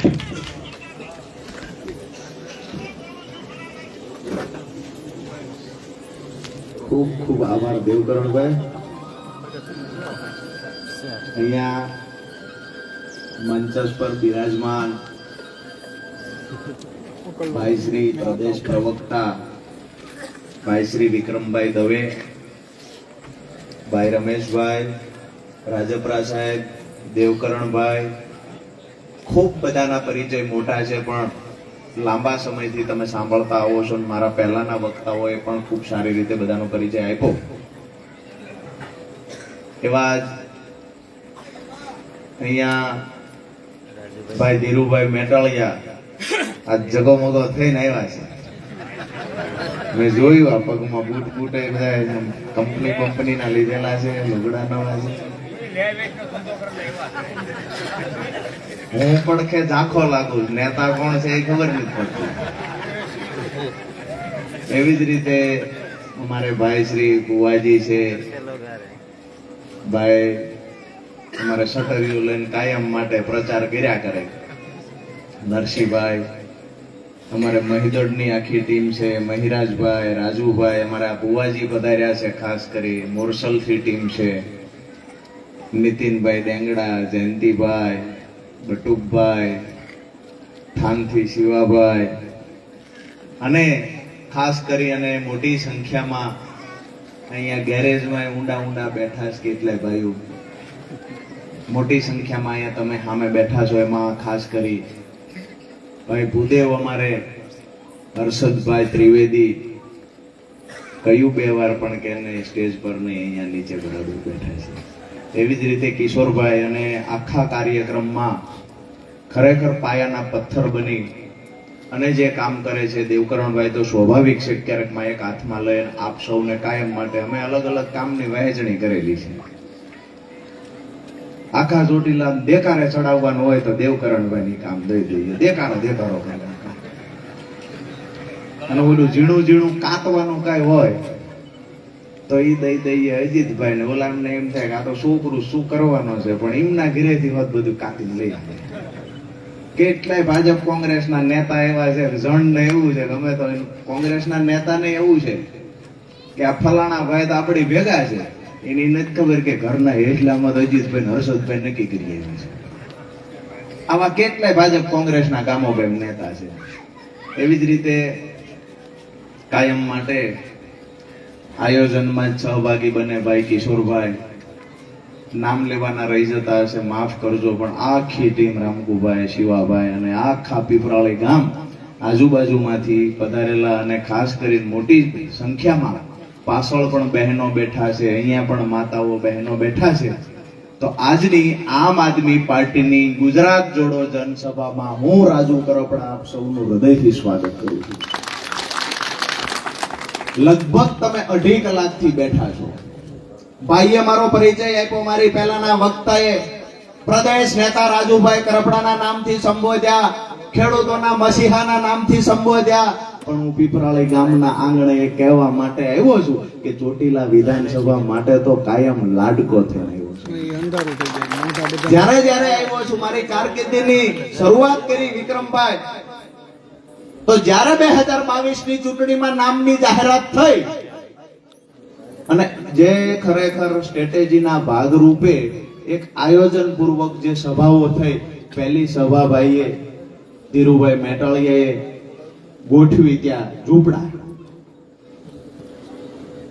ખૂબ ખૂબ આભાર દેવકરણભાઈ. અહીંયા મંચસ પર બિરાજમાન ભાઈ શ્રી પ્રદેશ પ્રવક્તા ભાઈ શ્રી વિક્રમભાઈ દવે, ભાઈ રમેશભાઈ, રાજપરા સાહેબ, દેવકરણભાઈ, ખૂબ બધાના પરિચય મોટા છે, પણ લાંબા સમયથી તમે સાંભળતા આવો છો. મારા પહેલાના વક્તાઓએ પણ ખૂબ સારી રીતે બધાનો પરિચય આપ્યો. એવા જ અહીંયા ભાઈ ધીરુભાઈ મેટાળિયા આ જગમગો થઈને આવ્યા છે. મેં જોયું આ પગમાં બૂટ બૂટ એ બધા કંપનીના લીધેલા છે, લુગડા નવા છે. હું પણ કે ઝાંખો લાગુ, નેતા કોણ છે એ ખબર નથી પડતી. એવી જ રીતે અમારે ભાઈ શ્રી બુવાજી છે, ભાઈ અમારે શટરીઓ લઈને કાયમ માટે પ્રચાર કર્યા કરે. નરસિંહભાઈ, અમારે મહિદડની આખી ટીમ છે, મહિરાજભાઈ, રાજુભાઈ, અમારા બુવાજી પધાર્યા છે, ખાસ કરી મોરસલથી ટીમ છે, નીતિનભાઈ ડેંગડા, જયંતિભાઈ, બટુકભાઈ, થાનથી શિવાભાઈ, અને ખાસ કરી અને મોટી સંખ્યામાં અહીંયા ગેરેજમાં ઊંડા બેઠા છે કેટલાય ભાઈઓ. મોટી સંખ્યામાં અહીંયા તમે સામે બેઠા છો. એમાં ખાસ કરી ભાઈ ભૂદેવ, અમારે હર્ષદભાઈ ત્રિવેદી, કયું બે વાર પણ કે સ્ટેજ પર નહીં, અહીંયા નીચે બરાબર બેઠા છે. એવી જ રીતે કિશોરભાઈ, અને આખા કાર્યક્રમમાં ખરેખર પાયાના પથ્થર બની અને જે કામ કરે છે દેવકરણભાઈ, તો સ્વાભાવિક છે ક્યારેક માઇક હાથમાં લઈને આપ સૌને કાયમ માટે અમે અલગ અલગ કામની વહેંચણી કરેલી છે. આખા ચોટીલા દેકારે ચડાવવાનું હોય તો દેવકરણભાઈની કામ દઈ દઈએ, દેકારો અને ઓલું ઝીણું કાતવાનું કઈ હોય તો ઈ દઈ દઈએ અજીતભાઈ ને. ઓલામને એમ થાય કે આ તો છોકરું શું કરવાનો છે, પણ એમના ઘરેથી હોત બધું કાપીને લઈ આવે. કેટલાય ભાજપ કોંગ્રેસના નેતા એવા છે, જણ ને એવું છે, ગમે તો કોંગ્રેસના નેતાને એવું છે કે આ ફલાણા ભાઈ તો આપણી ભેગા છે, એની નથી ખબર કે ઘરના હેઠલામાં તો અજીતભાઈ હર્ષદભાઈ નક્કી કરી આવ્યા છે. આવા કેટલાય ભાજપ કોંગ્રેસના ગામોભાઈ નેતા છે. એવી જ રીતે કાયમ માટે આયોજનમાં સહભાગી બને ભાઈ કિશોરભાઈ. નામ લેવાના રહી જતા હશે, માફ કરજો, પણ આખી ટીમ રામકુભાઈ, શિવાભાઈ અને આખા પીપરાળી ગામ આજુબાજુમાંથી પધારેલા, અને ખાસ કરીને મોટી સંખ્યામાં પાછળ પણ બહેનો બેઠા છે, અહીંયા પણ માતાઓ બહેનો બેઠા છે. તો આજની આમ આદમી પાર્ટીની ગુજરાત જોડો જનસભામાં હું રાજુ કરપડા આપ સૌનું હૃદયથી સ્વાગત કરું છું. લગભગ તમે 2.5 કલાકથી બેઠા છો. ભાઈએ મારો પરિચય આપ્યો, મારી પહેલાના વક્તાએ પ્રદેશ નેતા રાજુભાઈ કરપડાના નામથી સંબોધ્યા, ખેડૂતોના મસીહાના નામથી સંબોધ્યા, પણ હું પીપરાળી ગામના આંગણે કહેવા માટે આવ્યો છું કે ચોટીલા વિધાનસભા માટે તો કાયમ લાડકો થઈને આવ્યો છું. જ્યારે આવ્યો છું, મારી કારકિર્દીની શરૂઆત કરી વિક્રમભાઈ, તો જ્યારે 2022ની ચૂંટણીમાં નામની જાહેરાત થઈ અને જે ખરેખર સ્ટ્રેટેજીના ભાગરૂપે એક આયોજન પૂર્વક જે સભાઓ થઈ, પહેલી સભા ભાઈએ ધીરુભાઈ મેટાળિયાએ ગોઠવી ત્યાં ઝૂંપડા,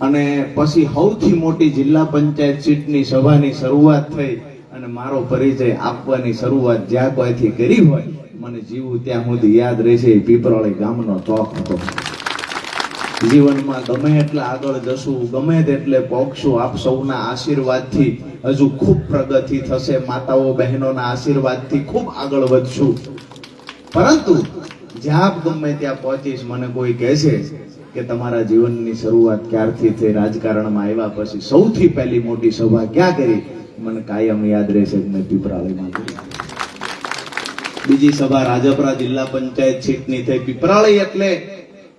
અને પછી સૌથી મોટી જિલ્લા પંચાયત સીટની સભાની શરૂઆત થઈ, અને મારો પરિચય આપવાની શરૂઆત જ્યાં કોઈથી કરી હોય મને જીવું ત્યાં સુધી યાદ રહેશે, પીપરાળી ગામનો ચોક હતો. જીવનમાં ગમે એટલા આગળ જશું, ગમે તેટલે પહોંચશું, આપ સૌના આશીર્વાદથી હજુ ખૂબ પ્રગતિ થશે, માતાઓ બહેનોના આશીર્વાદથી ખૂબ આગળ વધશું. પરંતુ જ્યાં ગમે ત્યાં પહોંચીશ, મને કોઈ કહેશે કે તમારા જીવનની શરૂઆત ક્યારથી થઈ, રાજકારણમાં આવ્યા પછી સૌથી પહેલી મોટી સભા ક્યાં કરી, મને કાયમ યાદ રહેશે કે મેં પીપરાળીમાં કરી. બીજી સભા રાજપરા જિલ્લા પંચાયત સીટની થઈ. પીપરાળી એટલે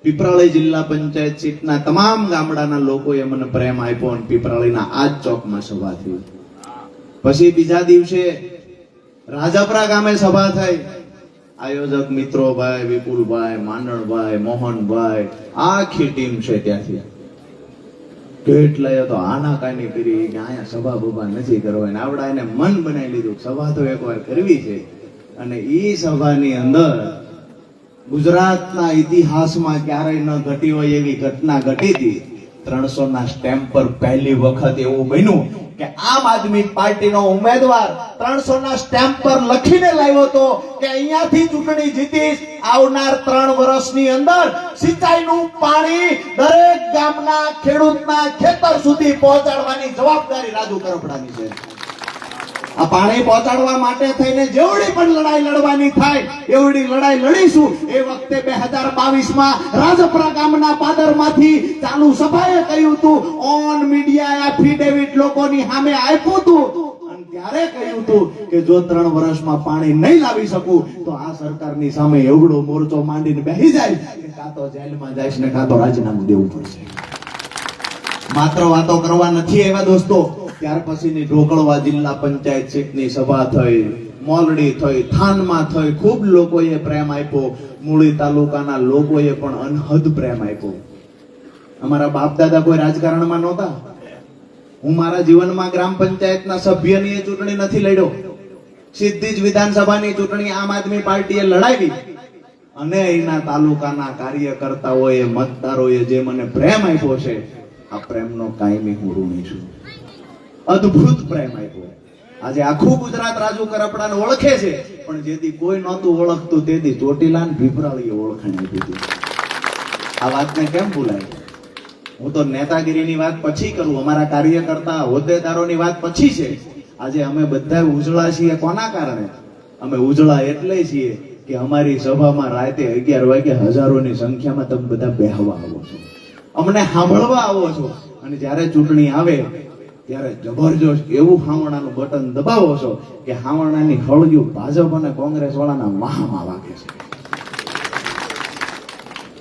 પીપરાળી જિલ્લા પંચાયત સીટના તમામ ગામડાના લોકોએ મને પ્રેમ આપ્યો અને પીપરાળીના આ જ ચોકમાં સભા થઈ. પછી બીજા દિવસે રાજપરા ગામે સભા થઈ, આયોજક મિત્રો ભાઈ વિપુલભાઈ, માંડણભાઈ, મોહનભાઈ, આખી ટીમ છે ત્યાંથી. કેટલાય તો આનાકાની કરી કે અહીંયા સભા બભા નથી કરવાની. આવડા એને મન બનાવી લીધું સભા તો એકવાર કરવી છે. અને ઈ સભાની અંદર ગુજરાતના ઇતિહાસમાં ક્યારેય ન ઘટી હોય એવી ઘટના ઘટી હતી. 300 ના સ્ટેમ્પ પર પહેલી વખત એવું બન્યું કે આમ આદમી પાર્ટીનો ઉમેદવાર 300 ના સ્ટેમ્પ પર લખીને લાવ્યો હતો કે અહીંયાથી ચૂંટણી જીતીશ, આવનાર 3 વર્ષની અંદર સિંચાઈનું પાણી દરેક ગામના ખેડૂતના ખેતર સુધી પહોંચાડવાની જવાબદારી રાજુ કરપડાની છે. આ પાણી પહોંચાડવા માટે થઈને જેવડી પણ લડાઈ લડવાની થાય એવડી લડાઈ લડીશું. એ વખતે 2022માં રાજપરા ગામના પાદરમાંથી ચાલુ સભાએ કહ્યું હતું, ઓન મીડિયા એફિડેવિટ લોકોની સામે આપ્યું હતું અને ત્યારે કહ્યું હતું કે જો 3 વર્ષમાં પાણી નહીં લાવી શકું તો આ સરકારની સામે એવડો મોરચો માંડીને બેસી જાય કે કાં તો જેલમાં જઈશ ને કાં તો રાજીનામું દેવું પડશે. માત્ર વાતો કરવા નથી એવા દોસ્તો. ત્યાર પછીની ઢોકળવા જિલ્લા પંચાયત સીટની સભા થઈ, મોલડી થઈ, થાનમાં થઈ. ખૂબ લોકોએ પ્રેમ આપ્યો. મૂળી તાલુકાના લોકોએ પણ અનહદ પ્રેમ આપ્યો. અમારા બાપ દાદા કોઈ રાજકારણમાં નહોતા. હું મારા જીવનમાં ગ્રામ પંચાયતના સભ્યની ચૂંટણી નથી લડ્યો. સીધી જ વિધાનસભાની ચૂંટણી આમ આદમી પાર્ટીએ લડાવી અને એના તાલુકાના કાર્યકર્તાઓએ, મતદારોએ જે મને પ્રેમ આપ્યો છે, આ પ્રેમનો કાયમી હું ઋણી છું. અદ્ભુત પ્રેમ આપ્યો. આજે આખું ગુજરાત રાજુ કરપડાને ઓળખે છે, પણ જેથી કોઈ નહોતું ઓળખતું તેથી ચોટીલા ને ભીપરાળીએ ઓળખાણ આપી હતી. આ વાતને કેમ ભૂલાય? હું તો નેતાગીરીની વાત પછી કરું, અમારા કાર્યકર્તા હોદ્દેદારોની વાત પછી છે. આજે અમે બધા ઉજળા છીએ. કોના કારણે અમે ઉજળા? એટલે છીએ કે અમારી સભામાં રાતે 11 વાગે હજારોની સંખ્યામાં તમે બધા બેહવા આવો છો, અમને સાંભળવા આવો છો. અને જ્યારે ચૂંટણી આવે ત્યારે જબરજસ્ત એવું હાવણાનું બટન દબાવો છો કે હાવણાની હળગ્યું ભાજપ અને કોંગ્રેસ વાળાના વાહમાં વાગે છે.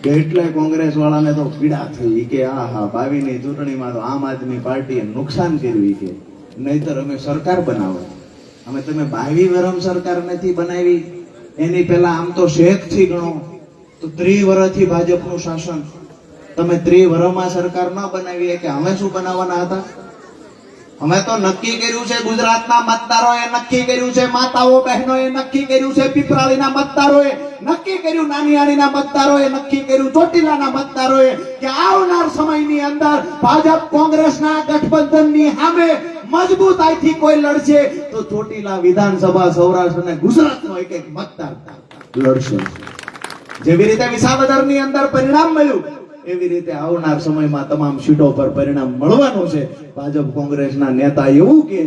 કેટલાય કોંગ્રેસ વાળાને તો પીડા થઈ કે આહા 22ની ચૂંટણીમાં તો આમ આદમી પાર્ટીએ નુકસાન કર્યું કે નહીતર અમે સરકાર બનાવો. અમે તમે 22 વરમ સરકાર નથી બનાવી. એની પહેલા આમ તો શેખ થી ગણો તો 30 વર્ષથી ભાજપનું શાસન. તમે 30 વર્ષમાં સરકાર ન બનાવી કે અમે શું બનાવવાના હતા? અમે તો નક્કી કર્યું છે, ગુજરાતના મતદારોએ નક્કી કર્યું છે, માતાઓ બહેનોએ નક્કી કર્યું છે, પીપરાળીના મતદારોએ નક્કી કર્યું, નાનીયાણીના મતદારોએ નક્કી કર્યું, ચોટીલાના મતદારોએ કે આવનાર સમયની અંદર ભાજપ કોંગ્રેસના ગઠબંધનની સામે મજબૂતાઈથી કોઈ લડશે તો ચોટીલા વિધાનસભા, સૌરાષ્ટ્ર અને ગુજરાતનો એક એક મતદાર લડશે. જેવી રીતે વિસાવદરની અંદર પરિણામ મળ્યું એવી રીતે આવનાર સમયમાં તમામ સીટો પર પરિણામ મળવાનું છે. ભાજપ કોંગ્રેસના નેતા એવું કે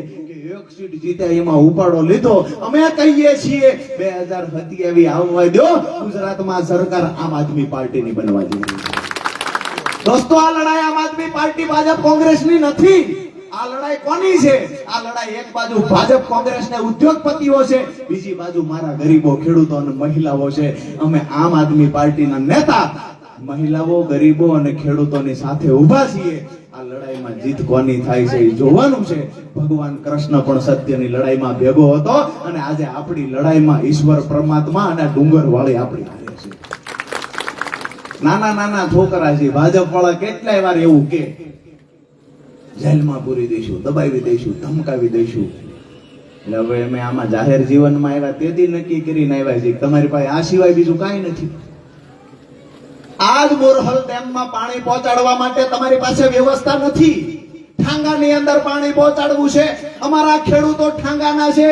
એક સીટ જીત્યા એમાં ઉપાડો લીધો. અમે કહીએ છીએ 2027 આવવા દો, ગુજરાતમાં સરકાર આમ આદમી પાર્ટીની બનવા જઈ રહી છે. દોસ્તો, આ લડાઈ આમ આદમી પાર્ટી ભાજપ કોંગ્રેસની નથી. આ લડાઈ કોની છે? આ લડાઈ એક બાજુ ભાજપ કોંગ્રેસ ને ઉદ્યોગપતિઓ છે, બીજી બાજુ મારા ગરીબો, ખેડૂતો અને મહિલાઓ છે. અમે આમ આદમી પાર્ટીના નેતા મહિલાઓ, ગરીબો અને ખેડૂતોની સાથે ઊભા છીએ. આ લડાઈમાં જીત કોની થાય છે એ જોવાનું છે. ભગવાન કૃષ્ણ પણ સત્યની લડાઈમાં ભેગો હતો અને આજે આપણી લડાઈમાં ઈશ્વર પરમાત્મા અને ડુંગર વાળી આપણી હારે છે. નાના નાના છોકરા છે, ભાજપ વાળા કેટલાય વાર એવું કે જેલમાં પૂરી દઈશું, દબાવી દઈશું, ધમકાવી દઈશું. એટલે હવે અમે આમાં જાહેર જીવનમાં આવ્યા તેથી નક્કી કરીને આવ્યા છીએ તમારી પાસે આ સિવાય બીજું કાંઈ નથી. આજ બોરહલ ડેમમાં પાણી પહોંચાડવા માટે તમારી પાસે વ્યવસ્થા નથી. ઠાંગાની અંદર પાણી પહોંચાડવું છે. અમારા ખેડૂતો ઠાંગાના છે.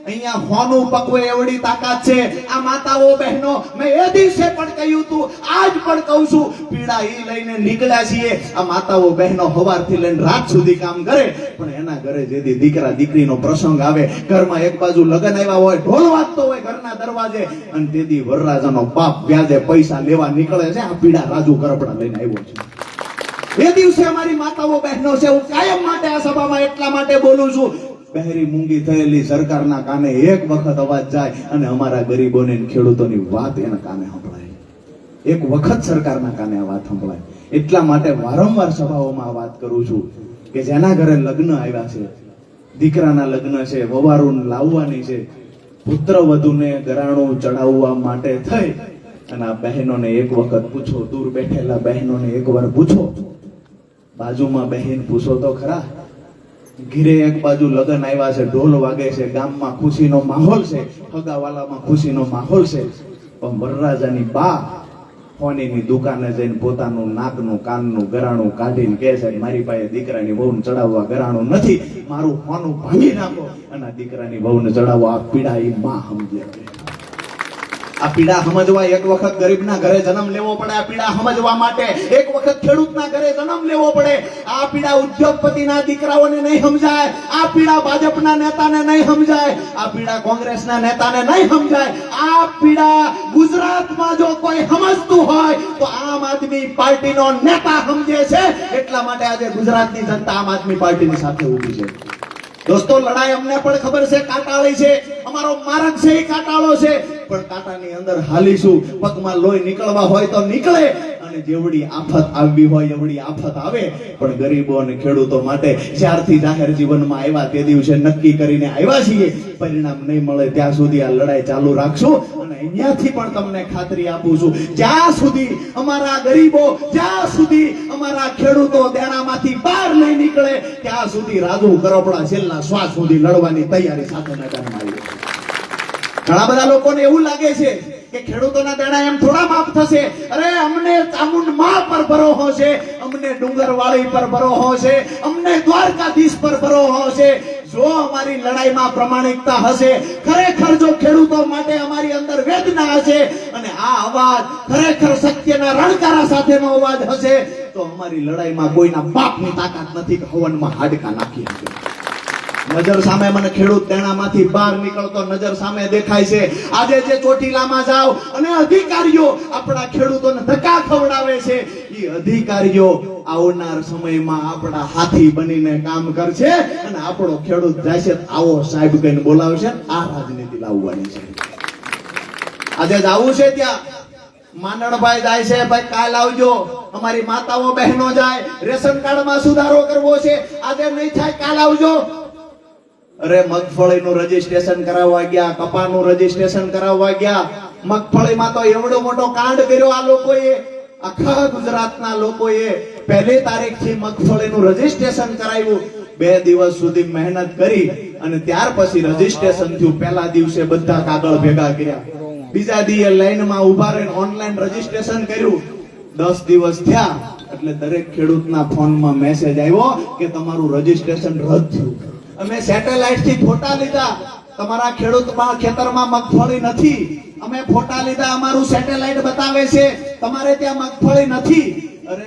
અહીંયા હોનું પકવે એવડી તાકાત છે. આ માતાઓ બહેનો, મેં એ દિવસે પણ કહ્યું હતું, આજ પણ કહું છું, પીડા ઈ લઈને નીકળ્યા છીએ. આ માતાઓ બહેનો સવારથી લઈને રાત સુધી કામ કરે, પણ એના ઘરે જેથી દીકરા દીકરીનો પ્રસંગ આવે, ઘરમાં એક બાજુ લગ્ન આવ્યા હોય, ઢોલ વાગતો હોય ઘરના દરવાજે, અને તેથી વરરાજાનો બાપ વ્યાજે પૈસા લેવા નીકળે છે. આ પીડા રાજુ કરપડા લઈને આવ્યો છે. એ દિવસે અમારી માતાઓ બહેનો છે. હું કાયમ માટે આ સભામાં એટલા માટે બોલું છું, બહેરી મૂંગી થયેલી સરકારના કાને એક વખત અવાજ જાય અને અમારા ગરીબોને ખેડૂતોની વાત એના કાને સંભળાય. એક વખત સરકારના કાને આ વાત સંભળાય. એટલા માટે વારંવાર સભાઓમાં આ વાત કરું છું કે જેના ઘરે લગ્ન આવ્યા છે, દીકરાના લગ્ન છે, વવારું લાવવાની છે, પુત્ર વધુને ઘરાણું ચડાવવા માટે થઈ અને આ બહેનોને એક વખત પૂછો, દૂર બેઠેલા બહેનોને એકવાર પૂછો, બાજુમાં બહેન પૂછો તો ખરા, ઘીરે એક બાજુ લગ્ન આવ્યા છે, ઢોલ વાગે છે, ગામમાં ખુશીનો માહોલ છે, હગાવાલામાં ખુશીનો માહોલ છે, પણ વરરાજાની બા ફોનીની દુકાને જઈને પોતાનું નાકનું કાનનું ગરાણું કાઢીને કહે છે, મારી પાસે દીકરાની વહુને ચડાવવા ગરાણું નથી, મારું હોનું ભાંગી નાખો અને આ દીકરાની વહુને ચડાવવા. આ પીડા એ માં સમજે. આ પીડા સમજવા એક વખત ગરીબના ઘરે જન્મ લેવો પડે. આ પીડા સમજવા માટે એક વખત ખેડૂતના ઘરે જન્મ લેવો પડે. આ પીડા ઉદ્યોગપતિના દીકરાઓને નહીં સમજાય, આ પીડા ભાજપના નેતાને નહીં સમજાય, આ પીડા કોંગ્રેસના નેતાને નહીં સમજાય. આ પીડા ગુજરાતમાં જો કોઈ સમજતું હોય તો આમ આદમી પાર્ટીનો નેતા સમજે છે. એટલા માટે આજે ગુજરાતની જનતા આમ આદમી પાર્ટીની સાથે ઊભી છે. દોસ્તો, લડાઈ અમને પણ ખબર છે, કાંટાળી છે, અમારો માર્ગ છે એ કાંટાળો છે, પણ કાંટાની અંદર હાલીશું. પગમાં લોહી નીકળવા હોય તો નીકળે, અને જેવડી આફત આવવી હોય એવડી આફત આવે. પણ ગરીબો અને ખેડૂતો માટે જ્યારથી જાહેર જીવનમાં આવ્યા તે દિવસે નક્કી કરીને આવ્યા છીએ, પરિણામ નહીં મળે ત્યાં સુધી આ લડાઈ ચાલુ રાખશું. અને અહીંયાથી પણ તમને ખાતરી આપું છું, જ્યાં સુધી અમારા ગરીબો, જ્યાં સુધી અમારા ખેડૂતો દેણામાંથી બહાર નહીં નીકળે ત્યાં સુધી રાજુ કરપડા છેલ્લા શ્વાસ સુધી લડવાની તૈયારી સાથે મેદાનમાં આવી. ઘણા બધા લોકોને એવું લાગે છે કે ખેડૂતોના દેણા એમ થોડા માફ થશે. અરે, અમને ચામુંડમાં પર ભરોસો છે, અમને ડુંગરવાળી પર ભરોસો છે, અમને દ્વારકાધીશ પર ભરોસો છે. જો અમારી લડાઈમાં પ્રમાણિકતા હશે, ખરેખર જો ખેડૂતો માટે અમારી અંદર વેદના હશે અને આ અવાજ ખરેખર સત્યના રણકારા સાથેનો અવાજ હશે, તો અમારી લડાઈમાં કોઈના બાપની તાકાત નથી કે હવનમાં હાડકા નાખી શકે. નજર સામે મને ખેડૂત દેણામાંથી બહાર નીકળતો નજર સામે દેખાય છે. આજે જે ચોટીલામાં જાવ અને અધિકારીઓ આપણા ખેડૂતોને ધક્કા ખવડાવે છે, એ અધિકારીઓ આવનાર સમયમાં આપણા હાથી બનીને કામ કરશે અને આપણો ખેડૂત જાય છે આવો સાહેબ કહીને બોલાવશે. આ રાજનીતિ લાવવાની છે. આજે જાવું છે ત્યાં માંડણભાઈ જાય છે, ભાઈ કાલ આવજો. અમારી માતાઓ બહેનો જાય, રેશન કાર્ડમાં સુધારો કરવો છે, આજે નહીં થાય કાલ આવજો. અરે, મગફળીનું રજીસ્ટ્રેશન કરાવવા ગયા, કપાનું રજીસ્ટ્રેશન કરાવવા ગયા. મગફળીમાં તો એવડો મોટો કાંડ કર્યો આ લોકોએ, આખા ગુજરાતના લોકોએ 1 તારીખથી મગફળીનું રજીસ્ટ્રેશન કરાવ્યું. 2 દિવસ સુધી મહેનત કરી અને ત્યાર પછી રજીસ્ટ્રેશન થયું. પહેલા દિવસે બધા કાગળ ભેગા કર્યા, બીજા દિવસે લાઈનમાં ઉભા રહીને ઓનલાઈન રજીસ્ટ્રેશન કર્યું. 10 દિવસ થયા એટલે દરેક ખેડૂતના ફોનમાં મેસેજ આવ્યો કે તમારું રજીસ્ટ્રેશન રદ થયું. અમે સેટેલાઇટ થી ફોટા લીધા, તમારા ખેડૂતમાં ખેતરમાં મગફળી નથી. અમે ફોટા લીધા, અમારું સેટેલાઇટ બતાવે છે તમારે ત્યાં મગફળી નથી. અરે,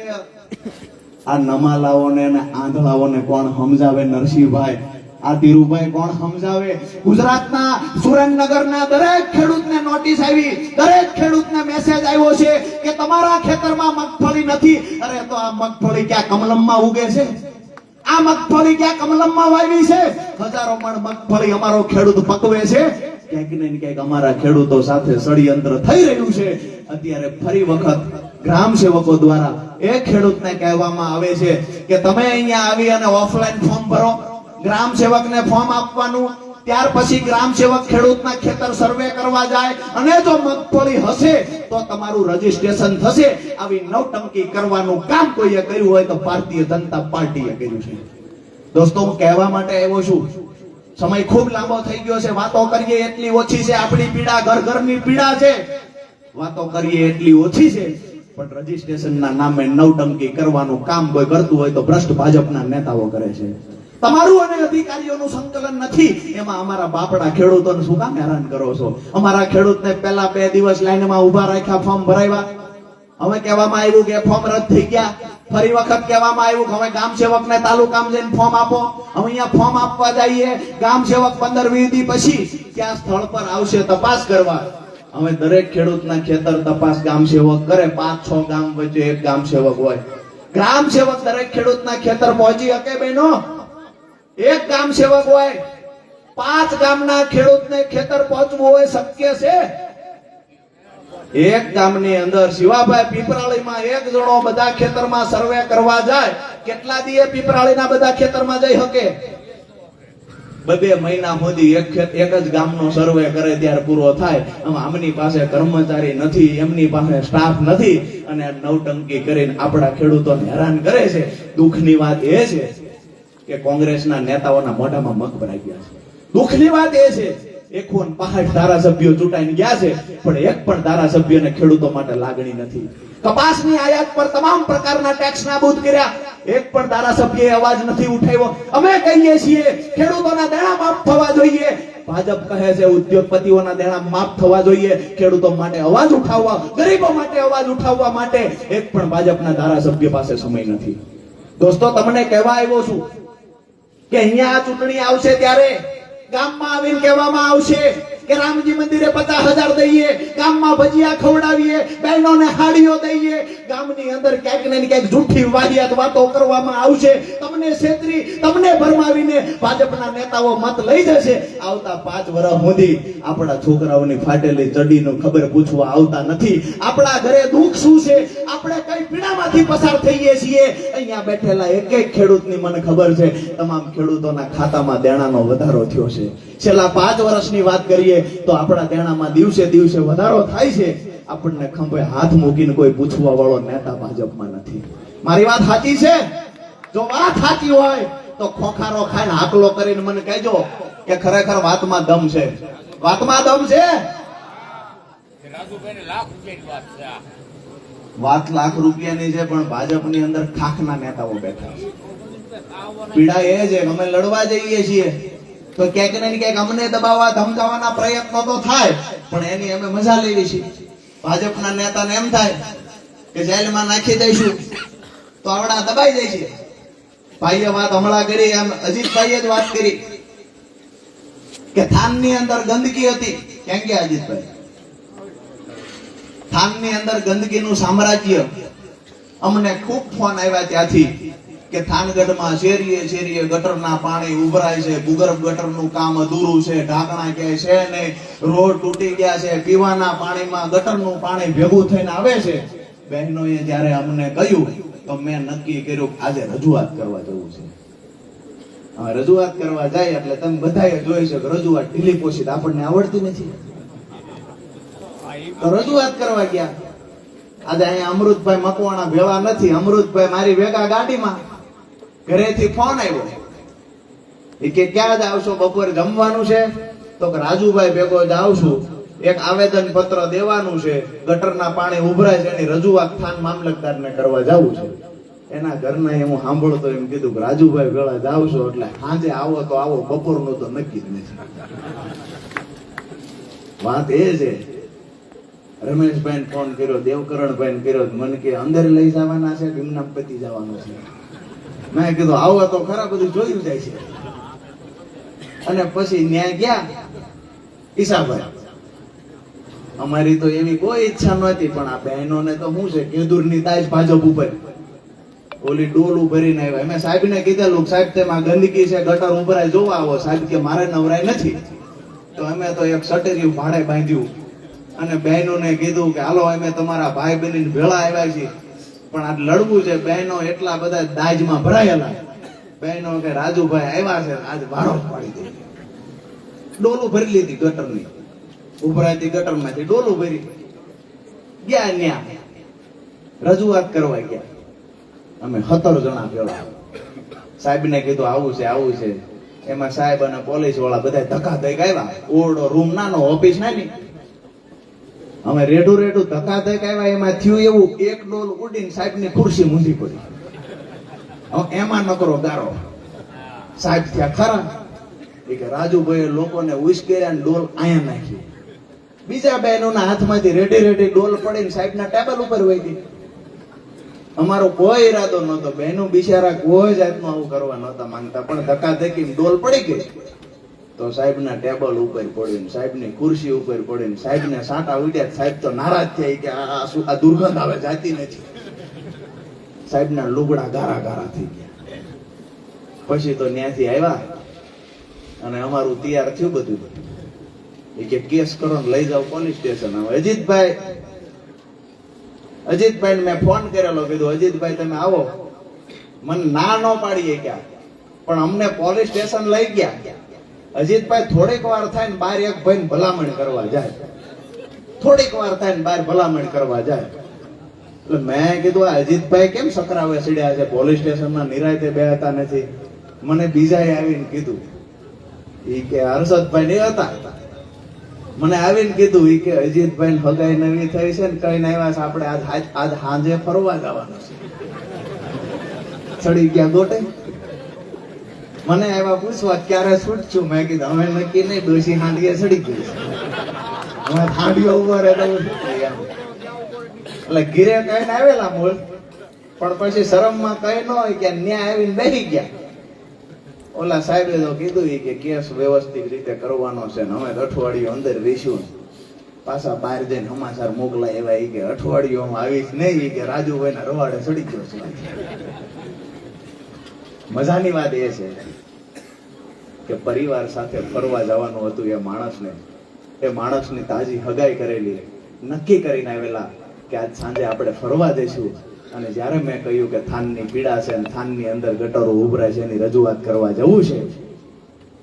આ નમાલાઓને અને આંધળાઓને કોણ સમજાવે? નરસિંહભાઈ, આ ધીરુભાઈ કોણ સમજાવે? ગુજરાતના સુરેન્દ્રનગરના દરેક ખેડૂતને નોટિસ આવી, દરેક ખેડૂતને મેસેજ આવ્યો છે કે તમારા ખેતરમાં મગફળી નથી. અરે, તો આ મગફળી ક્યાં કમલમમાં ઉગે છે? આ મગફળી ક્યાં કમલમમાં વાવી છે? હજારો મણ મગફળી અમારો ખેડૂત પકવે છે. ક્યાંક ને ક્યાંક અમારા ખેડૂતો સાથે ષડયંત્ર થઈ રહ્યું છે. અત્યારે ફરી વખત ગ્રામ સેવકો દ્વારા એ ખેડૂતને કહેવામાં આવે છે કે તમે અહીંયા આવી અને ઓફલાઈન ફોર્મ ભરો. ગ્રામ સેવકને ફોર્મ આપવાનું, ત્યાર પછી ગ્રામ સેવક ખેડૂતના ખેતર સર્વે કરવા જાય અને જો મગફળી હશે તો તમારું રજીસ્ટ્રેશન થશે. આવી નવટંકી કરવાનું કામ કોઈએ કર્યું હોય તો ભારતીય જનતા પાર્ટીએ કર્યું છે. દોસ્તો, હું કહેવા માટે આવ્યો છું, સમય ખૂબ લાંબો થઈ ગયો છે. વાતો કરીએ એટલી ઓછી છે. આપણી પીડા ઘર ઘરની પીડા છે. વાતો કરીએ એટલી ઓછી છે, પણ રજીસ્ટ્રેશનના નામે નવટંકી કરવાનું કામ કોઈ કરતું હોય તો ભ્રષ્ટ ભાજપના નેતાઓ કરે છે. તમારું અને અધિકારીઓનું સંકલન નથી. એમાં અમારા બાપડા ખેડૂતોને શું કામ હેરાન કરો છો? અમારા ખેડૂતને પહેલા 2 દિવસ લાઈનમાં ઉભા રાખ્યા, ફોર્મ ભરાવ્યા. હવે કહેવામાં આવ્યું કે ફોર્મ રદ થઈ ગયા. ફરી વખત કહેવામાં આવ્યું કે હવે ગામ સેવકને તાલુકામાં જઈને ફોર્મ આપો. હવે અહીંયા ફોર્મ આપવા જઈએ, ગામ સેવક 15-20 દી પછી ત્યાં સ્થળ પર આવશે તપાસ કરવા. હવે દરેક ખેડૂતના ખેતર તપાસ ગામ સેવક કરે. 5-6 ગામ વચ્ચે એક ગામ સેવક હોય. ગ્રામ સેવક દરેક ખેડૂતના ખેતર પહોંચી શકે? બહેનો, એક ગામ સેવક હોય, 5 ગામના ખેડૂતને ખેતર પહોંચવું હોય શક્ય છે? એક ગામની અંદર શિવાભાઈ પીપરાળીમાં એક જણો બધા ખેતરમાં સર્વે કરવા જાય, કેટલા દીએ પીપરાળીના બધા ખેતરમાં જઈ શકે? બે મહિના સુધી એક જ ગામનો સર્વે કરે ત્યારે પૂરો થાય. આમની પાસે કર્મચારી નથી, એમની પાસે સ્ટાફ નથી, અને નવટંકી કરીને આપણા ખેડૂતોને હેરાન કરે છે. દુઃખની વાત એ છે કે કોંગ્રેસના નેતાઓના મોઢામાં મગ ભરાઈ ગયા છે. દુઃખની વાત એ છે 51 ધારાસભ્યો ચૂંટાઈને ગયા છે, પણ એક પણ ધારાસભ્યને ખેડૂતો માટે લાગણી નથી. કપાસની આયાત પર તમામ પ્રકારના ટેક્સ નાબૂદ કર્યા, એક પણ ધારાસભ્યએ અવાજ નથી ઉઠાવ્યો. અમે કહીએ છીએ ખેડૂતોના દેણા માફ થવા જોઈએ. ભાજપ કહે છે ઉદ્યોગપતિઓના દેણા માફ થવા જોઈએ. ખેડૂતો માટે અવાજ ઉઠાવવા, ગરીબો માટે અવાજ ઉઠાવવા માટે એક પણ ભાજપના ધારાસભ્ય પાસે સમય નથી. દોસ્તો, તમને કહેવા આવ્યો છું કે અહીંયા આ ચૂંટણી આવશે ત્યારે ગામમાં આવીને કહેવામાં આવશે કે રામજી મંદિરે 50,000 દઈએ, ગામમાં ભજીયા ખવડાવીએ, બહેનોને હાડીઓ દઈએ. ગામની અંદર ક્યાંક ને ક્યાંક જૂઠી વાહિયાત વાતો કરવામાં આવશે. તમને છેતરી, તમને ભરમાવીને ભાજપના નેતાઓ મત લઈ જશે. આવતા 5 વર્ષ સુધી આપણા છોકરાઓની ફાટેલી ચડીનું ખબર પૂછવા આવતા નથી. આપણા ઘરે દુઃખ શું છે, આપણે કઈ પીડામાંથી પસાર થઈએ છીએ. અહીંયા બેઠેલા એક ખેડૂતની મને ખબર છે તમામ ખેડૂતોના ખાતામાં દેણાનો વધારો થયો છે. છેલ્લા 5 વર્ષની વાત કરીએ તો આપણા દેણામાં દિવસે દિવસે વધારો થાય છે. આપણને ખંભે હાથ મૂકીને કોઈ પૂછવા વાળો નેતા ભાજપમાં નથી. મારી વાત સાચી છે? જો વાત સાચી હોય તો ખોખારો ખાઈને હાકલો કરીને મને કહેજો કે ખરેખર વાતમાં દમ છે. વાતમાં દમ છે. વાત લાખ રૂપિયાની છે, પણ ભાજપની અંદર ખાખના નેતાઓ બેઠા છે. પીડા એ છે અમે લડવા જઈએ છીએ તો ક્યાંક ને ક્યાંક અમને દબાવવા ધમકાવવાના પ્રયત્નો તો થાય, પણ એની અમે મજા લેવી છે. ભાજપના નેતાને એમ થાય કે જેલમાં નાખી દઈશું તો આવડા દબાઈ જાય છે. ભાઈએ વાત હમણાં કરી, એમ અજીતભાઈએ જ વાત કરી કે થાનની અંદર ગંદકી હતી. ક્યાં ગયા અજીતભાઈ? થાનની અંદર ગંદકીનું સામ્રાજ્ય. અમને ખૂબ ફોન આવ્યા ત્યાંથી કે થાનગઢમાં શેરીએ ગટરના પાણી ઉભરાય છે, ભૂગર્ભ ગટરનું કામ અધૂરું છે, ઢાંકણા ક્યાંય છે નહીં, રોડ તૂટી ગયા છે, પીવાના પાણીમાં ગટરનું પાણી ભેગું થઈને આવે છે. બહેનોએ જ્યારે અમને કહ્યું તો મેં નક્કી કર્યું આજે રજૂઆત કરવા જવું છે. રજૂઆત કરવા જાય એટલે તમે બધાએ જોઈ છે કે રજૂઆત ઢીલી પોશીત આપણને આવડતી નથી. તો રજૂઆત કરવા ગયા. આજે અહીંયા અમૃતભાઈ મકવાણા ભેળા નથી. અમૃતભાઈ મારી ભેગા ગાડીમાં, ઘરેથી ફોન આવ્યો એ કે ક્યાં જ આવશો, બપોરે જમવાનું છે? તો કે રાજુભાઈ ભેગો જ આવશું, એક આવેદન પત્ર દેવાનું છે, ગટરના પાણી ઉભરાય છે એની રજૂઆત થાન મામલતદારને કરવા જવું છે. એના ઘરના હું સાંભળતો એમ કીધું કે રાજુભાઈ ભેળા જ આવશો એટલે સાંજે આવો તો આવો, બપોરનું તો નક્કી જ નથી. વાત એ છે. રમેશભાઈ ફોન કર્યો, દેવકરણભાઈ કર્યો, મને કે અંદર લઈ જવાના છે કે એમના પતિ જવાનું છે? મેં કીધું આવો તો ખરા, બધું જોયું જાય છે. અને પછી ન્યાય ગયા ઈશાભાઈ. અમારી તો એવી કોઈ ઈચ્છા નહોતી, પણ આ બહેનોને તો શું છે કેદુરની તાજ ભાજપ ઉપર ઓલી ડોલું ભરીને આવ્યા. અમે સાહેબને કીધેલું સાહેબ તેમાં ગંદકી છે, ગટર ઉભરાય જોવા આવો. સાહેબ કે મારે નવરાય નથી. તો અમે તો એક સટેરિયું ભાડે બાંધ્યું અને બહેનોને કીધું કે હાલો અમે તમારા ભાઈ બહેન ભેળા આવ્યા છીએ, પણ આ લડવું છે. બહેનો એટલા બધા દાજમાં ભરાયેલા. બહેનો કે રાજુભાઈ આવ્યા છે આજ વારો પાડી દે. ડોલું ભરી લીધી ગટરની, ઉભરાતી ગટરમાંથી ડોલું ભરી ગયા. ન્યા રજૂઆત કરવા ગયા. અમે 17 જણા ભેળા. સાહેબને કીધું આવું છે આવું છે. એમાં સાહેબ અને પોલીસ વાળા બધા ધક્કા થઈ ગયા. ઓરડો રૂમ નાનો, ઓફિસ નાની. અમે રેડું ધક્કા થઈ ગયા. એમાં થયું એવું, એક ડોલ ઉડીને સાહેબની ખુરશી મૂંઝી પડી. એમાં નકરો ગારો. સાહેબ થયા ખરા એ કે રાજુભાઈ લોકોને ઉશ્કેર્યા ને ડોલ આયા નાખી. બીજા બહેનોના હાથમાંથી રેડી ડોલ પડીને સાહેબના ટેબલ ઉપર વહી ગઈ. અમારો કોઈ ઈરાદો નહોતો. બહેનો બિચારા કોઈ જાતનું આવું કરવા નહોતા માંગતા, પણ ધક્કા ધક્કી ડોલ પડી ગઈ તો સાહેબના ટેબલ ઉપર પડીને, સાહેબની ખુરશી ઉપર પડીને સાહેબને સાંટા ઉડ્યા. સાહેબ તો નારાજ થઈ કે આ દુર્ગંધ આવે, જાતી નથી. સાહેબના લુગડા ગારા થઈ ગયા. પછી તો ત્યાંથી આવ્યા અને અમારું તૈયાર થયું બધું. એ કે કેસ કરો ને લઈ જાઓ પોલીસ સ્ટેશન. હવે અજીતભાઈ મેં ફોન કરેલો, કીધું અજીતભાઈ તમે આવો. મને ના ન પાડીએ ક્યાં, પણ અમને પોલીસ સ્ટેશન લઈ ગયા. અજીતભાઈ થોડીક વાર થાય ને બહાર એક ભાઈ ભલામણ કરવા જાય, થોડીક વાર થાય ને બહાર ભલામણ કરવા જાય. એટલે મેં કીધું આ અજીતભાઈ કેમ સકરાવે સીડ્યા છે, પોલીસ સ્ટેશનમાં નિરાયતે બેહતા નથી. મને બીજાએ આવીને કીધું, ઈ કે હર્ષદભાઈ નહીં હતા, મને આવીને કીધું ઈ કે અજીતભાઈ હગાઈ નવી થઈ છે ને કઈ આવ્યા છે, આપણે આજ સાંજે ફરવા જવાનું છે. ચડી ગયા ગોટે. મને આવ્યા પૂછવા ક્યારે છૂટશું, મેં કીધું અમે નક્કી નહીં, ડોશી હાંડીએ ચડી ગઈ છે, હવે હાંડીઓ ઉભો રહે તો એટલે ઘીરે કહીને આવેલા મૂળ, પણ પછી શરમમાં કઈ ન હોય કે ન્યાય આવીને બેસી ગયા. ઓલા સાહેબે તો કીધું કે કેસ વ્યવસ્થિત રીતે કરવાનો છે ને અમે અઠવાડિયું અંદર રહીશું, પાછા બહાર જઈને સમાચાર મોકલાય એવા કે અઠવાડિયું આવીશ નહીં કે રાજુભાઈ ના રવાડે ચડી ગયો છે. મજાની વાત એ છે કે પરિવાર સાથે ફરવા જવાનું હતું એ માણસની તાજી હગાઈ કરેલી, નક્કી કરીને આવેલા કે આજ સાંજે આપણે ફરવા જઈશું. અને જ્યારે મેં કહ્યું કે થાનની પીડા છે અને થાનની અંદર ગટરો ઉભરાય છે એની રજૂઆત કરવા જવું છે,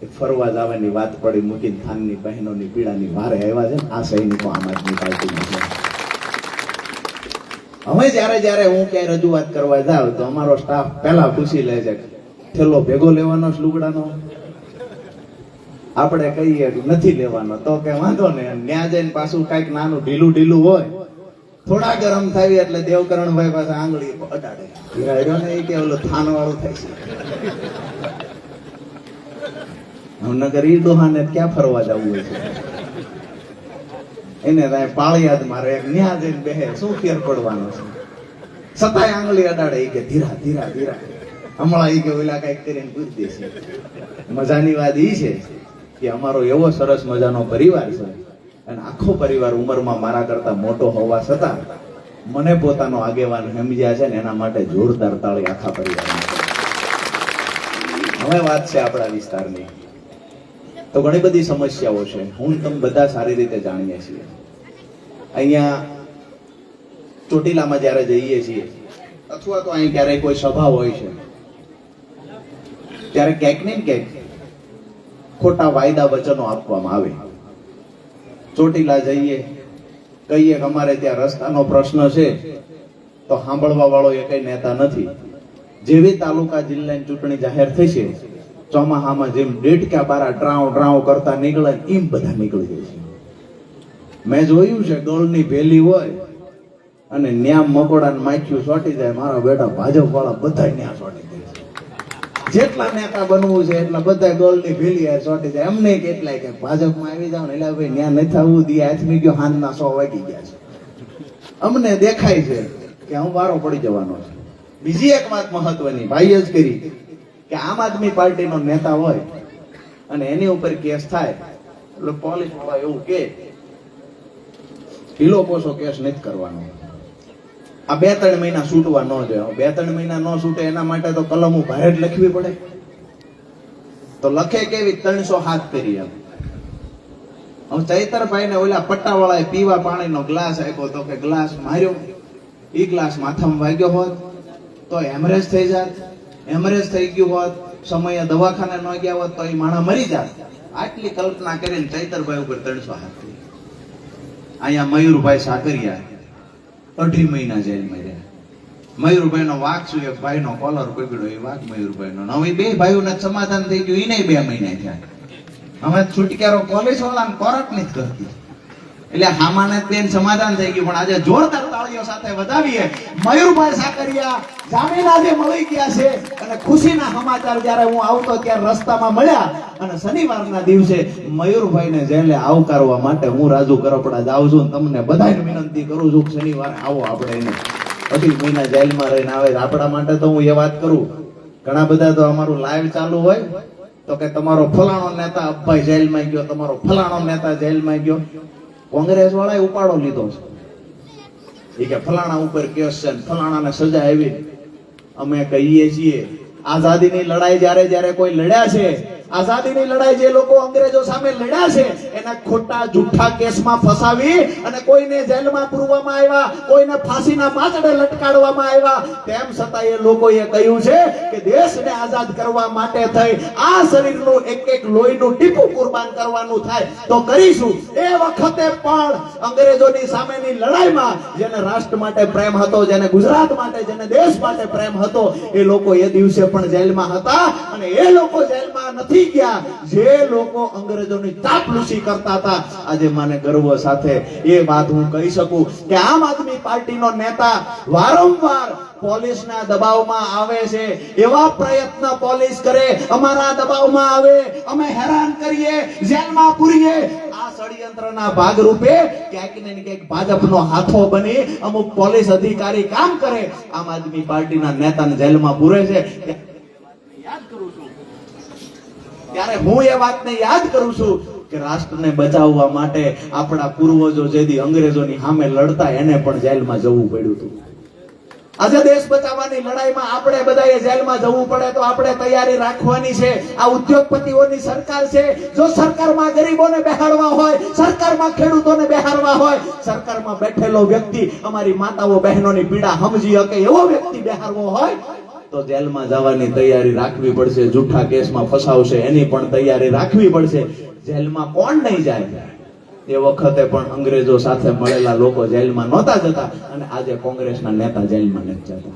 એ ફરવા જવાની વાત પડી મૂકીને થાનની બહેનોની પીડાની વારે આવ્યા છે. આ સૈનિકો આમ આદમી પાર્ટીમાં છે. હવે જ્યારે હું ક્યાંય રજૂઆત કરવા જાઉં તો અમારો સ્ટાફ પહેલા પૂછી લે છે, થેલો ભેગો લેવાનો લુગડાનો? આપણે કહીએ નથી લેવાનો તો કે વાંધો નહીં, ન્યા જઈને પાછું કઈક નાનું ઢીલું હોય, થોડા ગરમ થાય એટલે દેવકરણભાઈ પાસે આંગળી અડાડે, હીરાડ્યો ને એ કે ઓલો થાન વાળું થાય છે. નગર ઈ ડોહાને ક્યાં ફરવા જવું હોય છે, એને પાળિયાદ મારે ન્યા જઈને બેહે, શું ફેર પડવાનો છે? છતાંય આંગળી અડાડે એ કે ધીરા હમણાં એ કે ઓલા કઈક કરીને પૂરી દેશે. મજાની વાત ઈ છે કે અમારો એવો સરસ મજાનો પરિવાર છે અને આખો પરિવાર ઉંમરમાં મારા કરતા મોટો હોવા છતાં મને પોતાનો આગેવાન સમજ્યા છે ને એના માટે જોરદાર તાળી આખા પરિવારમાં. હવે વાત છે આપણા વિસ્તારની, તો ઘણી બધી સમસ્યાઓ છે, હું તમે બધા સારી રીતે જાણીએ છીએ. અહીંયા ચોટીલામાં જ્યારે જઈએ છીએ અથવા તો અહીં ક્યારેય કોઈ સભા હોય છે ત્યારે ક્યાંક ને ક્યાંક ખોટા વાયદા વચનો આપવામાં આવે. ચોટીલા જઈએ, કહીએ કે અમારે ત્યાં રસ્તાનો પ્રશ્ન છે, તો સાંભળવા વાળો એ કઈ નેતા નથી. જેવી તાલુકા જિલ્લાની ચૂંટણી જાહેર થઈ છે, ચોમાહામાં જેમ ડેટકા બારા ડ્રાવ કરતા નીકળે એમ બધા નીકળી જાય છે. મેં જોયું છે ગોળની ભેલી હોય અને ન્યા મકોડા માખ્યું સોટી જાય, મારા બેટા ભાજપ વાળા બધા ન્યા સોટી જાય છે. જેટલા નેતા બનવું છે એટલા બધા ગોળની ભેલી સોટી જાય. એમને કેટલાય કે ભાજપમાં આવી જાવ ને, એટલે ભાઈ ન્યા નથી આવવું દે, હાથમી ગયો હાનના 100 વાગી ગયા છે. અમને દેખાય છે કે હું વારો પડી જવાનો છે. બીજી એક વાત મહત્વની ભાઈ જ કરી કે આમ આદમી પાર્ટીનો નેતા હોય અને એની ઉપર કેસ થાય એટલે પોલીસ વાળા એવું કે ઢીલો પોસો કેસ નથી કરવાનો, આ 2-3 મહિના છૂટવા ન જાય. 2-3 મહિના ન છૂટે એના માટે તો કલમો ભારે જ લખવી પડે. તો લખે કેવી 307 કરી એમ. હવે ચૈતરભાઈ ને ઓલા પટ્ટાવાળાએ પીવા પાણીનો ગ્લાસ આપ્યો તો કે ગ્લાસ માર્યો, ઈ ગ્લાસ માથામાં વાગ્યો હોત તો હેમરેજ થઈ જાત, હેમરેજ થઈ ગયું હોત, સમયે દવાખાને ન ગયા હોત તો એ માણસ મરી જાત. આટલી કલ્પના કરીને ચૈતરભાઈ ઉપર 307 કરી. અહીંયા મયુરભાઈ સાકરિયા 2.5 મહિના જેલમાં રહ્યા. મયુરભાઈ નો વાક શું, એક ભાઈ નો કોલર પકડ્યો, એ વાક મયુરભાઈ નો. હવે 2 ભાઈઓને સમાધાન થઈ ગયું, એને 2 મહિના થયા. હવે છુટકારો પોલીસ વાળાને કોર્ટ નથી કરતી, એટલે હામાને બેન સમાધાન થઈ ગયું. પણ આજે જોરદાર તાળીઓ સાથે વધાવીએ, મયુરભાઈ સાકરિયા જામીન આજે મળી ગયા છે અને ખુશીના સમાચાર જ્યારે હું આવતો ત્યારે રસ્તામાં મળ્યા અને શનિવારના દિવસે મયુરભાઈને જેલે આવકારવા માટે હું રાજુ કરપડા જાઉં છું. તમને બધાને વિનંતી કરું છું કે શનિવારે આવો, આપણે એને 2.5 મહિના જેલમાં રહીને આવે. આપણા માટે તો હું એ વાત કરું, ઘણા બધા તો અમારું લાઈવ ચાલુ હોય તો કે તમારો ફલાણો નેતા અબ્બાઈ જેલમાં ગયો, તમારો ફલાણો નેતા જેલમાં ગયો. કોંગ્રેસ વાળાએ ઉપાડો લીધો છે, એ કે ફલાણા ઉપર કેસ છે, ફલાણાને સજા આવી. અમે કહીએ છીએ આઝાદીની લડાઈ જ્યારે કોઈ લડ્યા છે, આઝાદીની લડાઈ જે લોકો અંગ્રેજો સામે લડ્યા છે એના ખોટા જૂઠા કેસમાં ફસાવી અને કોઈને જેલમાં પૂરવામાં આવ્યા, કોઈને ફાંસીના પાંચડે લટકાડવામાં આવ્યા, તેમ છતાં એ લોકોએ કહ્યું છે કે દેશને આઝાદ કરવા માટે થઈ આ શરીરનું એક એક લોહીનું ટીપું કુરબાન કરવાનું થાય તો કરીશું. એ વખતે પણ અંગ્રેજોની સામેની લડાઈમાં જેને રાષ્ટ્ર માટે પ્રેમ હતો, જેને ગુજરાત માટે, જેને દેશ માટે પ્રેમ હતો, એ લોકો એ દિવસે પણ જેલમાં હતા. અને એ લોકો જેલમાં નથી ગયા જે લોકો અંગ્રેજોની ચાપલૂસી કરતા હતા. આજે મને ગર્વ સાથે એ વાત હું કહી શકું કે આમ આદમી પાર્ટીનો નેતા વારંવાર પોલીસના દબાવમાં આવે છે, એવા પ્રયત્ન પોલીસ કરે, અમારા દબાવમાં આવે, અમે હેરાન કરીએ, જેલમાં પૂરીએ. આ ષડયંત્રના ભાગરૂપે ક્યાંક ને ક્યાંક ભાજપનો હાથો બની અમુક પોલીસ અધિકારી કામ કરે, આમ આદમી પાર્ટીના નેતાને જેલમાં પૂરે છે. યાદ કરું છું ત્યારે હું એ વાતને યાદ કરું છું કે રાષ્ટ્રને બચાવવા માટે આપણા પૂર્વજો જેથી અંગ્રેજોની સામે લડતા એને પણ જેલમાં જવું પડ્યું હતું. આજે દેશ બચાવવાની લડાઈમાં આપણે બધાએ જેલમાં જવું પડે તો આપણે તૈયારી રાખવાની છે. આ ઉદ્યોગપતિઓની સરકાર છે. જો સરકારમાં ગરીબોને બેહાડવા હોય, સરકારમાં ખેડૂતોને બેહાડવા હોય, સરકારમાં બેઠેલો વ્યક્તિ અમારી માતાઓ બહેનોની પીડા સમજી શકે એવો વ્યક્તિ બેહાડવો હોય તો જેલમાં જવાની તૈયારી રાખવી પડશે. જૂઠા કેસમાં ફસાવશે એની પણ તૈયારી રાખવી પડશે. જેલમાં કોણ નહીં જાય? એ વખતે પણ અંગ્રેજો સાથે મળેલા લોકો જેલમાં નહોતા જતા અને આજે કોંગ્રેસના નેતા જેલમાં નથી જતા.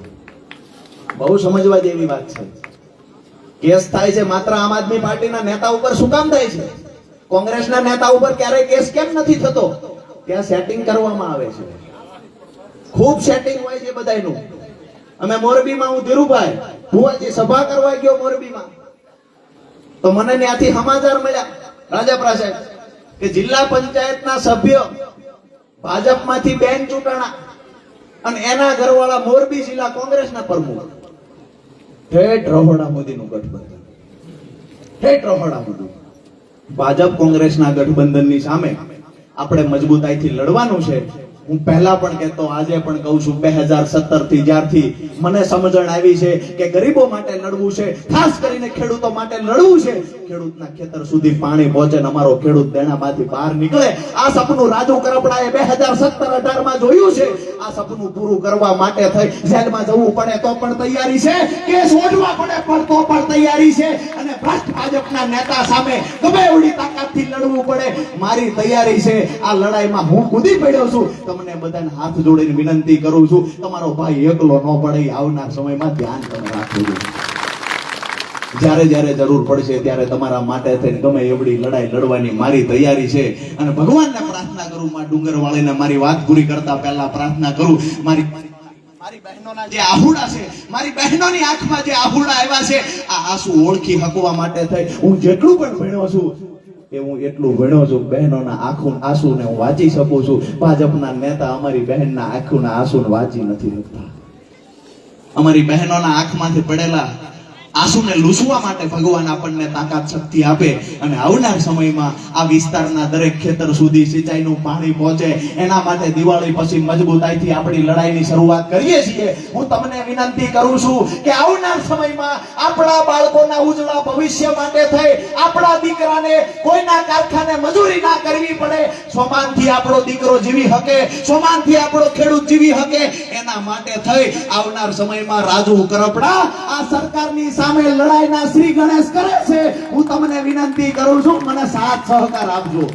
બહુ સમજવા જેવી વાત છે. કેસ થાય છે માત્ર આમ આદમી પાર્ટીના નેતા ઉપર શું કામ થાય છે? કોંગ્રેસના નેતા ઉપર ક્યારેય કેસ કેમ નથી થતો? ત્યાં સેટિંગ કરવામાં આવે છે, ખૂબ સેટિંગ હોય છે બધાયનું. અમે મોરબીમાં, હું ધીરુભાઈ ભુવાજી સભા કરવા ગયો મોરબીમાં, તો મને ત્યાંથી સમાચાર મળ્યા રાજાપરા સાહેબ કે જિલ્લા પંચાયતના સભ્ય ભાજપમાંથી બેન ચૂંટણા અને એના ઘરવાળા મોરબી જિલ્લા કોંગ્રેસના પ્રમુખ. ઠેઠ રહોડા મોદીનું ગઠબંધન, ઠેઠ રહોડા મોદી. ભાજપ કોંગ્રેસના ગઠબંધનની સામે આપણે મજબૂતાઈથી લડવાનું છે. હું પહેલા પણ કહેતો, આજે પણ કહું છું, 2017 થી જ્યારથી મને સમજણ આવી છે કે ગરીબો માટે લડવું છે, ખાસ કરીને ખેડૂતો માટે લડવું છે, ખેડૂતના ખેતર સુધી પાણી પહોંચે ને અમારો ખેડૂત દેણામાંથી બહાર નીકળે, આ સપનું રાજુ કરપડાએ 2017-18 માં જોયું છે. આ સપનું પૂરું કરવા માટે થઈ જેલમાં જવું પડે તો પણ તૈયારી છે, કેસ ઓઢવા પડે પણ તો પણ તૈયારી છે, અને ભ્રષ્ટ ભાજપના નેતા સામે ગમે એવડી તાકાતથી લડવું પડે મારી તૈયારી છે. આ લડાઈમાં હું કૂદી પડ્યો છું. તમને બધાને હાથ જોડીને વિનંતી કરું છું, તમારો ભાઈ એકલો ન પડે. આવનાર સમયમાં ધ્યાન તમે રાખજો. જ્યારે જ્યારે જરૂર પડશે ત્યારે તમારા માટે થઈને ગમે એવડી લડાઈ લડવાની મારી તૈયારી છે. અને ભગવાનને પ્રાર્થના કરું, માં ડુંગરવાળીને મારી વાત પૂરી કરતા પહેલા પ્રાર્થના કરું, મારી બહેનોના જે આહુડા છે, મારી બહેનોની આંખમાં જે આહુડા આવ્યા છે, આ આંસુ ઓળખી હકવા માટે થઈ હું જેટલું પણ ભણ્યો છું એ હું એટલું ભણ્યો છું. બહેનોના આંસુને હું વાંચી શકું છું. ભાજપના નેતા અમારી બહેનના આંખોના આંસુને વાંચી નથી શકતા. અમારી બહેનોના આંખમાંથી પડેલા આંસુને લૂછવા માટે ભગવાન આપણને તાકાત શક્તિ આપે અને આવનાર સમયમાં આ વિસ્તારના દરેક ખેતર સુધી સિંચાઈનું પાણી પહોંચે એના માટે દિવાળી પછી મજબૂતાઈથી આપણી લડાઈની શરૂઆત કરીએ છીએ. હું તમને વિનંતી કરું છું કે આવનાર સમયમાં આપણા બાળકોના ઉજળા ભવિષ્ય માટે થઈ આપણા દીકરાને કોઈના કારખાને મજૂરી ના કરવી પડે, સોમાનથી આપણો દીકરો જીવી શકે, સોમાનથી આપણો ખેડૂત જીવી શકે, એના માટે થઈ આવનાર સમયમાં રાજુ કરપડા આ સરકારની સામે લડાઈના શ્રી ગણેશ કરે છે. હું તમને વિનંતી કરું છું, મને સાથ સહકાર આપજો.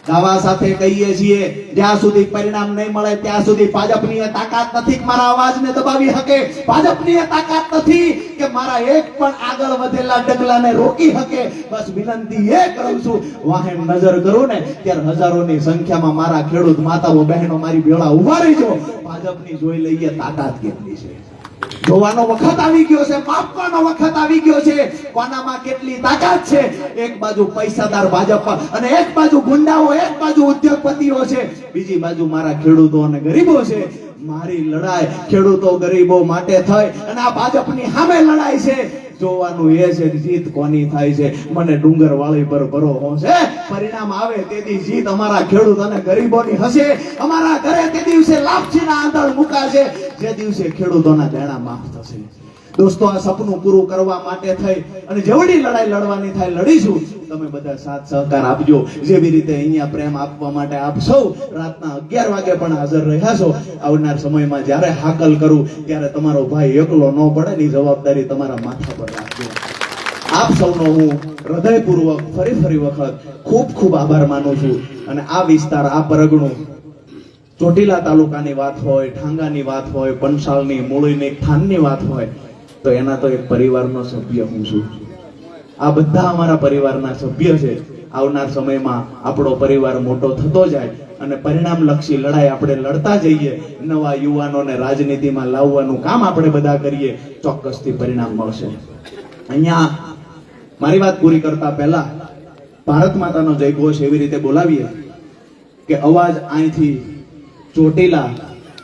દાવા સાથે કહીએ છીએ જ્યાં સુધી પરિણામ નહીં મળે ત્યાં સુધી ભાજપની તાકાત નથી કે મારા અવાજને દબાવી શકે, ભાજપની તાકાત નથી કે મારા એક પણ આગળ વધેલા ડગલાને રોકી શકે. બસ વિનંતી એ કરું છું, વાહે નજર કરું ને ત્યારે હજારોની સંખ્યામાં મારા ખેડૂત માતાઓ બહેનો મારી ભેળા ઉભા રહીજો. ભાજપની જોઈ લઈએ તાકાત કેટલી છે. જોવાનો વખત આવી ગયો છે, માપવાનો વખત આવી ગયો છે, કોનામાં કેટલી તાકાત છે. એક બાજુ પૈસાદાર ભાજપ અને એક બાજુ ગુંડાઓ, એક બાજુ ઉદ્યોગપતિઓ છે, બીજી બાજુ મારા ખેડૂતો અને ગરીબો છે. મારી લડાઈ ખેડૂતો ગરીબો માટે થઈ અને આ ભાજપની સામે લડાઈ છે. જોવાનું એ છે જીત કોની થાય છે. મને ડુંગરવાળી પર ભરોસો છે, પરિણામ આવે તેથી જીત અમારા ખેડૂત અને ગરીબોની હશે. અમારા ઘરે તે દિવસે લાપસીના આંધણ મુકાશે, જે દિવસે ખેડૂતોના દેણા માફ થશે. દોસ્તો, આ સપનું પૂરું કરવા માટે થઈ અને જેવડી લડાઈ લડવાની થાય લડીશું. તમે બધા સાથ સહકાર આપજો. જેવી રીતે અહીંયા પ્રેમ આપવા માટે આપ સૌ રાતના 11 વાગે પણ હાજર રહ્યા છો. આવનાર સમયમાં જ્યારે હાકલ કરું ત્યારે તમારો ભાઈ એકલો ન પડે ની જવાબદારી તમારા માથા પર રાખજો. આપ સૌનો હું હૃદયપૂર્વક ફરી વખત ખૂબ ખૂબ આભાર માનું છું. અને આ વિસ્તાર, આ પરગણું, ચોટીલા તાલુકાની વાત હોય, ઠાંગાની વાત હોય, પંચાલની, મૂળીની, થાનની વાત હોય, તો એના તો એક પરિવારનો સભ્ય હું છું. આ બધા અમારા પરિવારના સભ્ય છે. આવનાર સમયમાં આપણો પરિવાર મોટો થતો જાય અને પરિણામલક્ષી લડાઈ આપણે લડતા જઈએ. નવા યુવાનોને રાજનીતિમાં લાવવાનું કામ આપણે બધા કરીએ. ચોક્કસથી પરિણામ મળશે. અહીંયા મારી વાત પૂરી કરતા પહેલા ભારત માતાનો જયઘોષ એવી રીતે બોલાવીએ કે અવાજ અહીંથી ચોટીલા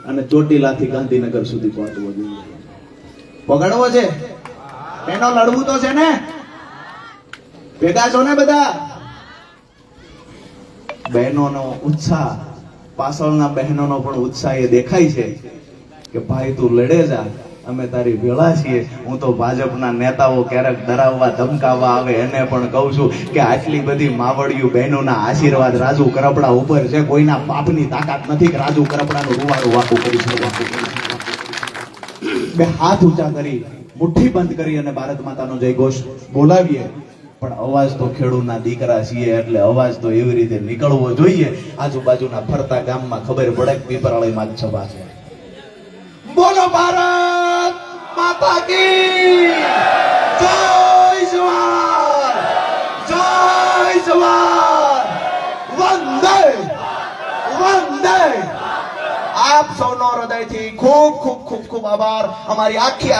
અને ચોટીલાથી ગાંધીનગર સુધી પહોંચવો જોઈએ. પકડવો છે એનો, લડવું તો છે ને. ભેગા છો ને બધા? બહેનોનો ઉત્સાહ, પાછળના બહેનોનો પણ ઉત્સાહ એ દેખાય છે કે ભાઈ તું લડે જા, અમે તારી ભેળા છીએ. હું તો ભાજપના નેતાઓ ક્યારેક ડરાવવા ધમકાવવા આવે એને પણ કહું છું કે આટલી બધી માવડિયું બહેનોના આશીર્વાદ રાજુ કરપડા ઉપર છે. કોઈના બાપની તાકાત નથી કે રાજુ કરપડાનું રૂવાડું વાકું કરી શકે. બે હાથ ઊંચા કરી, મુઠ્ઠી બંધ કરી અને ભારત માતાનો જયઘોષ બોલાવીએ. પણ અવાજ તો ખેડૂતના દીકરા છીએ એટલે અવાજ તો એવી રીતે નીકળવો જોઈએ આજુબાજુના ફરતા ગામમાં ખબર પડે કે પીપરાળીમાં જ સભા છે. બોલો ભારત માતા કી જય! જવાન જય જવાન, વંદે વંદે. આપ સૌનો હૃદયથી ખૂબ ખૂબ ખૂબ ખૂબ આભાર. અમારી આખી